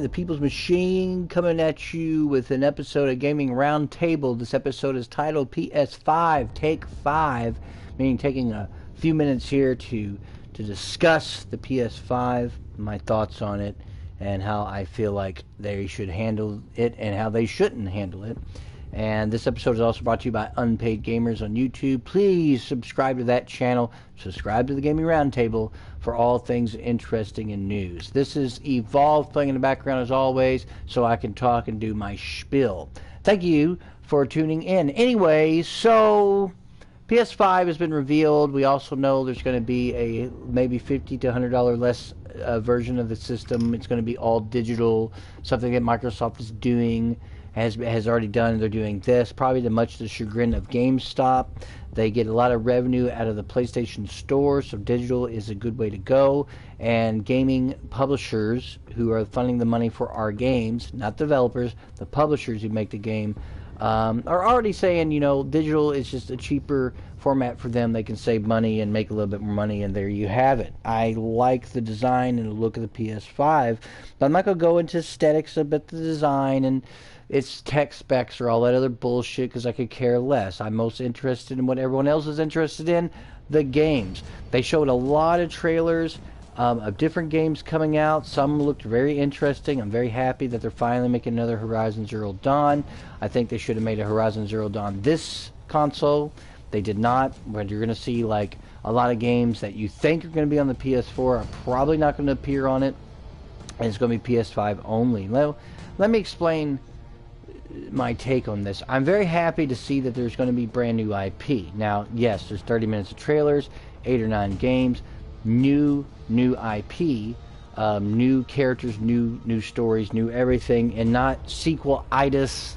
The People's Machine coming at you with an episode of Gaming Roundtable. This episode is titled PS5 Take 5, meaning taking a few minutes here to discuss the PS5, my thoughts on it, and how I feel like they should handle it and how they shouldn't handle it. And this episode is also brought to you by Unpaid Gamers on YouTube. Please subscribe to that channel. Subscribe to the Gaming Roundtable for all things interesting and news. This is Evolve playing in the background as always, so I can talk and do my spiel. Thank you for tuning in. Anyway, so PS5 has been revealed. We also know there's going to be a maybe $50 to $100 less version of the system. It's going to be all digital, something that Microsoft is doing. Has already done. They're doing this probably to much the chagrin of GameStop. They get a lot of revenue out of the PlayStation Store, so digital is a good way to go. And gaming publishers who are funding the money for our games, not developers, the publishers who make the game, are already saying, you know, digital is just a cheaper format for them. They can save money and make a little bit more money, and there you have it. I like the design and the look of the PS5, but I'm not going to go into aesthetics about the design and its tech specs or all that other bullshit, because I could care less. I'm most interested in what everyone else is interested in, the games. They showed a lot of trailers of different games coming out. Some looked very interesting. I'm very happy that they're finally making another Horizon Zero Dawn. I think they should have made a Horizon Zero Dawn this console. They did not, but you're going to see like a lot of games that you think are going to be on the PS4 are probably not going to appear on it, and it's going to be PS5 only. Let me explain my take on this. I'm very happy to see that there's going to be brand new IP. Now, yes, there's 30 minutes of trailers, 8 or 9 games, new IP, new characters, new stories, new everything, and not sequel-itis,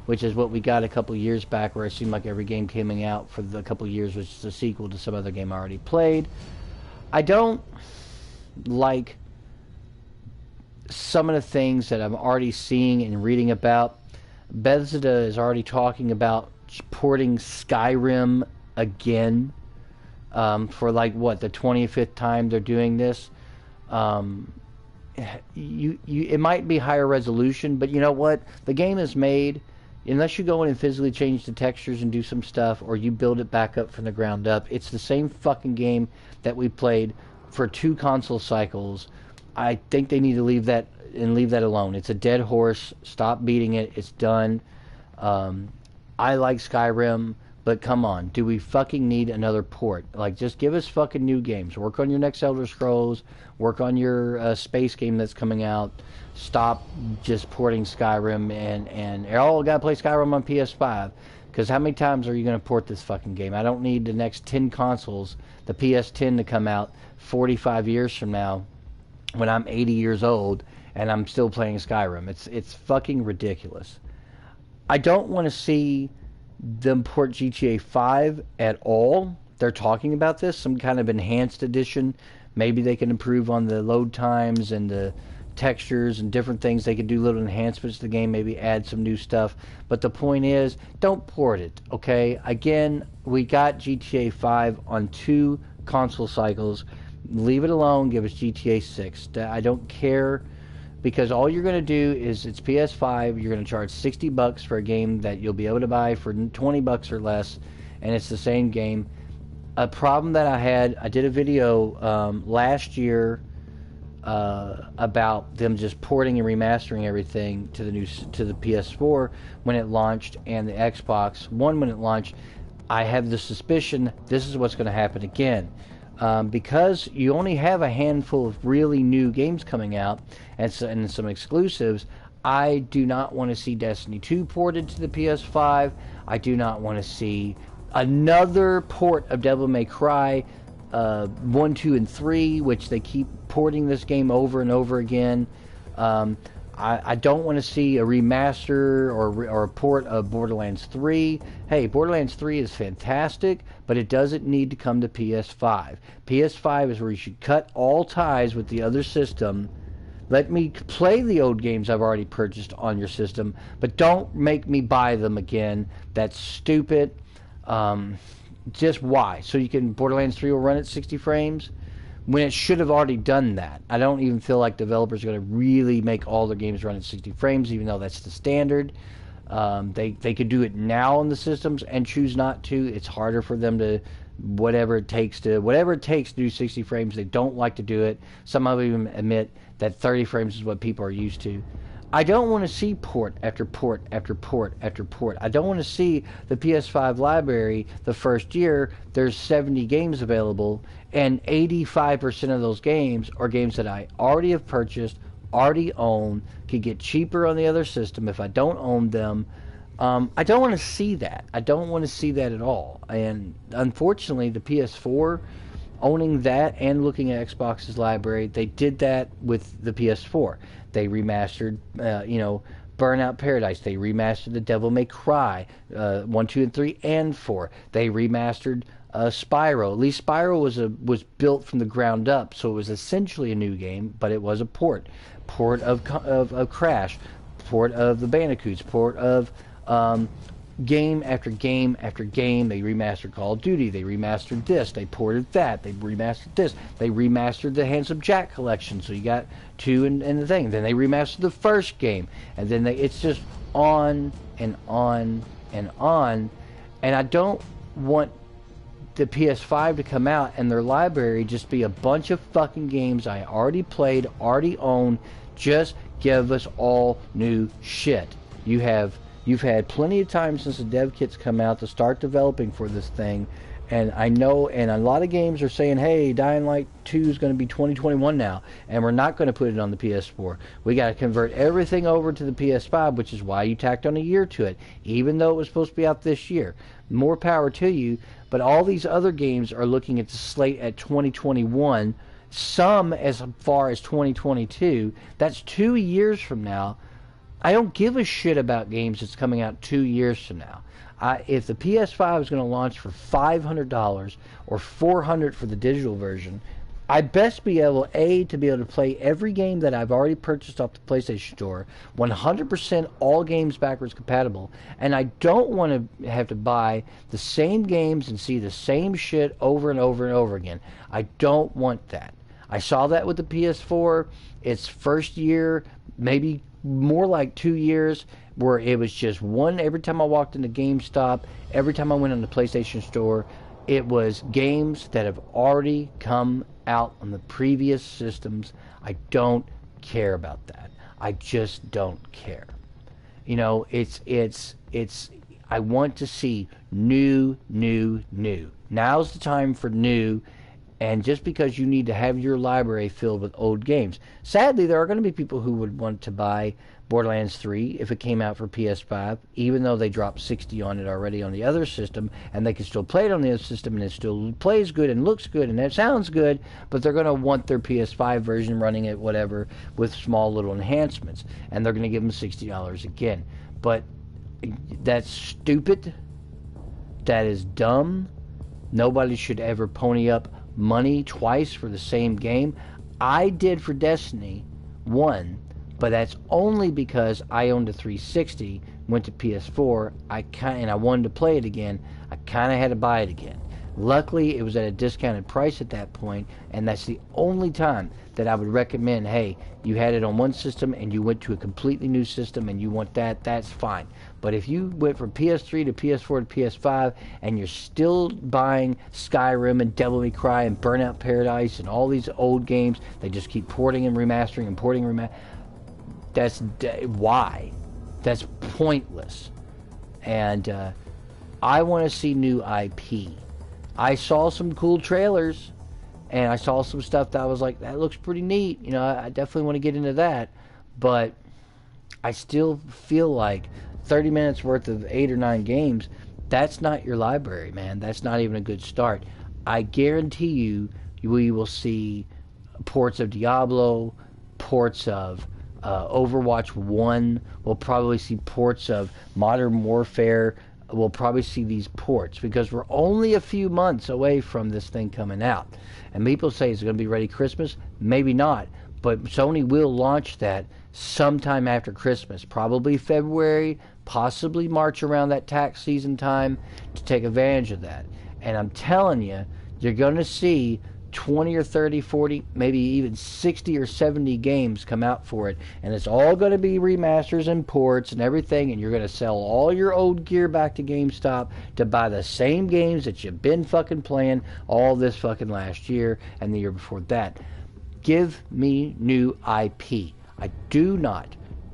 which is what we got a couple years back, where it seemed like every game coming out for the couple years was just a sequel to some other game I already played. I don't like some of the things that I'm already seeing and reading about. Bethesda is already talking about porting Skyrim again, for like what, the 25th time they're doing this. It might be higher resolution, but you know what? The game is made. Unless you go in and physically change the textures and do some stuff, or you build it back up from the ground up, it's the same fucking game that we played for 2 console cycles. I think they need to leave that alone. It's a dead horse. Stop beating it. It's done. I like Skyrim, but come on. Do we fucking need another port? Like, just give us fucking new games. Work on your next Elder Scrolls. Work on your space game that's coming out. Stop just porting Skyrim and oh, gotta play Skyrim on PS5. Because how many times are you going to port this fucking game? I don't need the next 10 consoles, the PS10 to come out 45 years from now when I'm 80 years old and I'm still playing Skyrim. It's fucking ridiculous. I don't want to see them port GTA 5 at all. They're talking about this, some kind of enhanced edition. Maybe they can improve on the load times and the textures and different things. They could do little enhancements to the game, maybe add some new stuff. But the point is, don't port it, okay? Again, we got GTA 5 on 2 console cycles. Leave it alone. Give us GTA 6. I don't care, because all you're going to do is, it's PS5. You're going to charge $60 for a game that you'll be able to buy for $20 or less, and it's the same game. A problem that I did a video last year about them just porting and remastering everything to the PS4 when it launched, and the Xbox One when it launched. I have the suspicion this is what's going to happen again. Because you only have a handful of really new games coming out and some exclusives, I do not want to see Destiny 2 ported to the PS5. I do not want to see another port of Devil May Cry 1, 2, and 3, which they keep porting this game over and over again. I don't want to see a remaster or a port of Borderlands 3. Hey, Borderlands 3 is fantastic, but it doesn't need to come to PS5. PS5 is where you should cut all ties with the other system. Let me play the old games I've already purchased on your system, but don't make me buy them again. That's stupid. Just why? So you can, Borderlands 3 will run at 60 frames? when it should have already done that. I don't even feel like developers are going to really make all their games run at 60 frames, even though that's the standard. They could do it now on the systems and choose not to. It's harder for them to whatever it takes to do 60 frames. They don't like to do it. Some of them admit that 30 frames is what people are used to. I don't want to see port after port after port after port. I don't want to see the PS5 library the first year there's 70 games available and 85% of those games are games that I already have purchased, already own, could get cheaper on the other system if I don't own them. I don't want to see that. I don't want to see that at all. And unfortunately, the PS4, owning that and looking at Xbox's library, they did that with the PS4. They remastered, Burnout Paradise. They remastered the Devil May Cry 1, 2, and 3, and 4. They remastered Spyro. At least Spyro was built from the ground up, so it was essentially a new game, but it was a port of Crash, port of the Bandicoots, port of game after game after game. They remastered Call of Duty. They remastered this. They ported that. They remastered this. They remastered the Handsome Jack collection. So you got 2 in the thing. Then they remastered the first game. And then it's just on and on and on. And I don't want the PS5 to come out and their library just be a bunch of fucking games I already played, already own. Just give us all new shit. You've had plenty of time since the dev kits come out to start developing for this thing, and I know, and a lot of games are saying, hey, Dying Light 2 is going to be 2021 now, and we're not going to put it on the PS4. We got to convert everything over to the PS5, which is why you tacked on a year to it, even though it was supposed to be out this year. More power to you, but all these other games are looking at the slate at 2021, some as far as 2022. That's 2 years from now. I don't give a shit about games that's coming out 2 years from now. If the PS5 is going to launch for $500 or $400 for the digital version, I best be able, to be able to play every game that I've already purchased off the PlayStation Store, 100% all games backwards compatible, and I don't want to have to buy the same games and see the same shit over and over and over again. I don't want that. I saw that with the PS4. Its first year, maybe more like 2 years, where it was just one. Every time I walked into GameStop, every time I went on the PlayStation Store, it was games that have already come out on the previous systems. I don't care about that. I just don't care. I want to see new. Now's the time for new. And just because you need to have your library filled with old games. Sadly, there are going to be people who would want to buy Borderlands 3 if it came out for PS5, even though they dropped $60 on it already on the other system, and they can still play it on the other system, and it still plays good and looks good and it sounds good, but they're going to want their PS5 version running at whatever with small little enhancements, and they're going to give them $60 again. But that's stupid. That is dumb. Nobody should ever pony up money twice for the same game. I did for Destiny 1, but that's only because I owned a 360, went to PS4, and I wanted to play it again. I kind of had to buy it again. Luckily, it was at a discounted price at that point, and that's the only time that I would recommend, hey, you had it on one system and you went to a completely new system and you want that, that's fine. But if you went from PS3 to PS4 to PS5 and you're still buying Skyrim and Devil May Cry and Burnout Paradise and all these old games, they just keep porting and remastering and porting and remastering. That's why. That's pointless. And I want to see new IP. I saw some cool trailers, and I saw some stuff that I was like, that looks pretty neat. I definitely want to get into that. But I still feel like 30 minutes worth of 8 or 9 games, that's not your library, man. That's not even a good start. I guarantee you, we will see ports of Diablo, ports of Overwatch 1. We'll probably see ports of Modern Warfare. We'll probably see these ports because we're only a few months away from this thing coming out. And people say it's going to be ready Christmas. Maybe not. But Sony will launch that sometime after Christmas. Probably February, possibly March, around that tax season time, to take advantage of that. And I'm telling you, you're going to see 20 or 30, 40, maybe even 60 or 70 games come out for it, and it's all going to be remasters and ports and everything, and you're going to sell all your old gear back to GameStop to buy the same games that you've been fucking playing all this fucking last year and the year before that. Give me new IP. I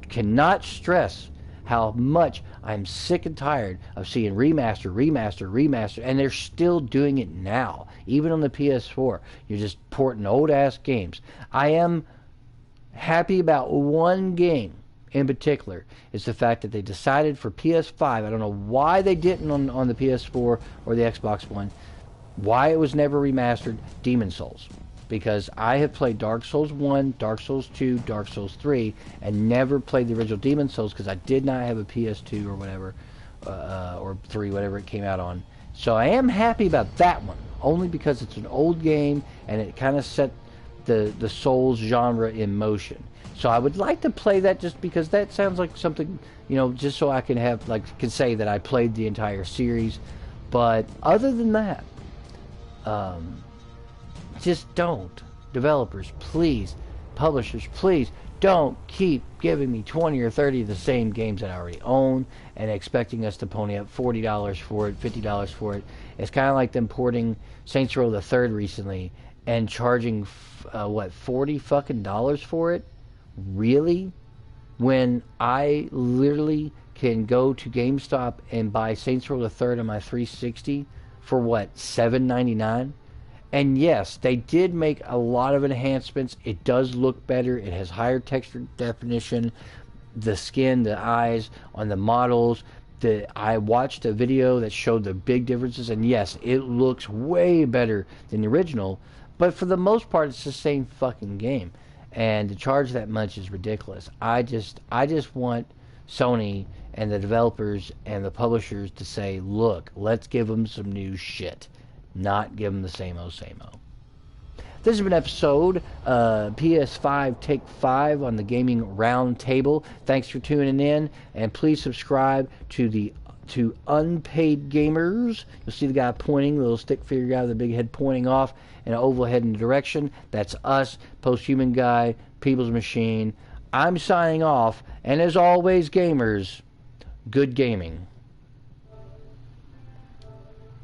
cannot stress how much I'm sick and tired of seeing remaster, and they're still doing it now, even on the PS4. You're just porting old-ass games. I am happy about one game in particular. It's the fact that they decided for PS5, I don't know why they didn't on the PS4 or the Xbox One, why it was never remastered, Demon Souls. Because I have played Dark Souls 1, Dark Souls 2, Dark Souls 3, and never played the original Demon Souls because I did not have a PS2 or whatever, or 3, whatever it came out on. So I am happy about that one, only because it's an old game and it kind of set the Souls genre in motion. So I would like to play that just because that sounds like something, just so I can can say that I played the entire series. But other than that, just don't. Developers, please. Publishers, please. Don't keep giving me 20 or 30 of the same games that I already own and expecting us to pony up $40 for it, $50 for it. It's kind of like them porting Saints Row the Third recently and charging, $40 fucking dollars for it? Really? When I literally can go to GameStop and buy Saints Row the Third on my 360 for $7.99? And yes, they did make a lot of enhancements. It does look better. It has higher texture definition. The skin, the eyes on the models. I watched a video that showed the big differences. And yes, it looks way better than the original. But for the most part, it's the same fucking game. And to charge that much is ridiculous. I just want Sony and the developers and the publishers to say, look, let's give them some new shit. Not give them the same old. This has been episode PS5 Take 5 on the Gaming Roundtable. Thanks for tuning in, and please subscribe to Unpaid Gamers. You'll see the guy pointing, the little stick figure guy with the big head pointing off and an oval head in the direction. That's us, Posthuman Guy, People's Machine. I'm signing off, and as always, gamers, good gaming.